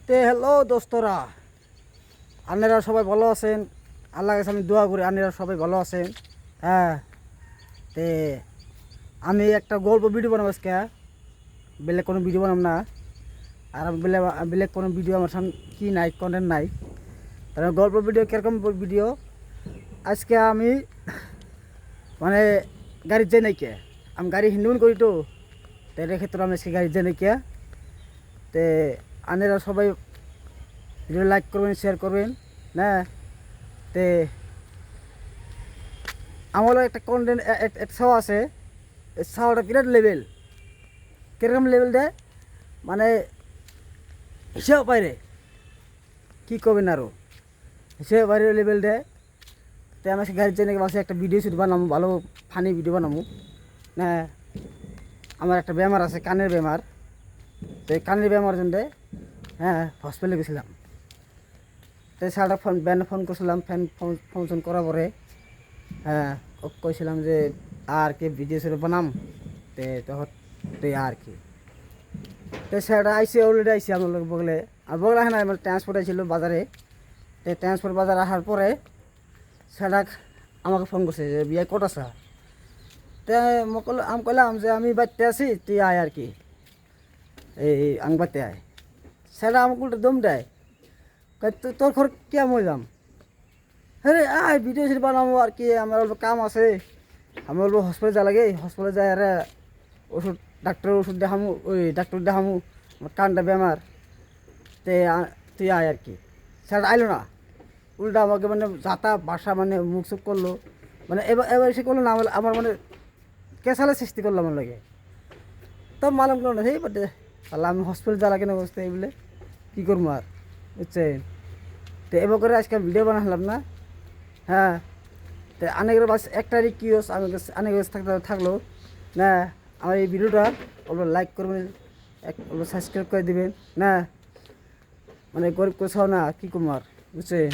Hello দোস্তরা, আপনারা সবাই ভালো আছেন? আল্লাহ কাছে আমি দোয়া করি আপনারা সবাই ভালো আছেন। হ্যাঁ, তে আমি একটা গল্প ভিডিও বানাবো আজকে। বেলেগ কোনো ভিডিও বানাব না। আর আমি বেলেগ কোনো ভিডিও আমার সামনে কি নাই, কন্টেন্ট নাই। তাহলে গল্প ভিডিও কীরকম ভিডিও? আজকে আমি মানে গাড়ির যাই নাকি, আমি গাড়ি হিন্দুন করি তো এর ক্ষেত্রে আমি আজকে গাড়ির যাই নাকি। তে আপনারা সবাই ভিডিও লাইক করবেন, শেয়ার করবেন না। তে আমারও একটা কন্টেন্ট একটা শো আছে। এই শোটা বিরাট লেভেল। কীরকম লেভেল দেয় মানে হিসেবে বাইরে, কী করবেন আরও হিসেবে বাইরে লেভেল দেয়। তো আমি গাড়ির জন্য বাসে একটা ভিডিও শুট বানাবো, ভালো ফানি ভিডিও বানাবো না। আমার একটা বেমার আছে, কানের বেমার। তো এই কানের বেমার জন্য হসপিটালে গেছিলাম। তো সারাটা ফোন করছিলাম, ফোন করার পরে কইছিলাম যে আর কি ভিডিও শুট বানাম। তখন তুই আর কি তো সেটা আইসি, অলরেডি আইসি আমার লোক বগলে। আর বগলে না আমার ট্রান্সপোর্ট আইছিল বাজারে। তো ট্রান্সপোর্ট বাজার আসার পরে সেটা আমাকে ফোন করছে যে বিয়ে কট আসা। তো আমি কইলাম যে আমি বাড়িতে আছি, তুই আয় আর কি, এই আমি বাড়িতে আয়। সেটা আমাকে উল্টো দম দেয়, তোর ঘর কে মই যাম। হ্যাঁ আয় ভিডিও শুট বানাবো আর কি, আমার অল্প কাম আছে। আমি অল্প হসপিটালে যা লাগে, হসপিটালে যাই আর ওষুধ ডাক্তারের ওষুধ দেখামু, ওই ডাক্তার দেখামু, আমার কানটা বেমার। তে তুই আয় আর কি। স্যার আইলো না, উল্টা আমাকে মানে যাতা বাসা মানে মুখ চুপ করলো। মানে এবার এসে করলো না, আমার মানে কেসালে সৃষ্টি করলো আমার লাগে। তো মালুম করলো না সেই বাটে, তাহলে আমি হসপিটাল যা লাগে না বসতে এই বলে কী করবো আর, বুঝছেন? তো এবার করে আজকে ভিডিও বানালাম না। হ্যাঁ, তো অনেকের বাস একটা রিকোয়েস্ট আমার কাছে, অনেকের কাছে থাকলো না, আমার এই ভিডিওটা অল্প লাইক করবেন, অল্প সাবস্ক্রাইব করে দেবেন না। মানে গরিব কোথাও না, কী করবো আর, বুঝছেন?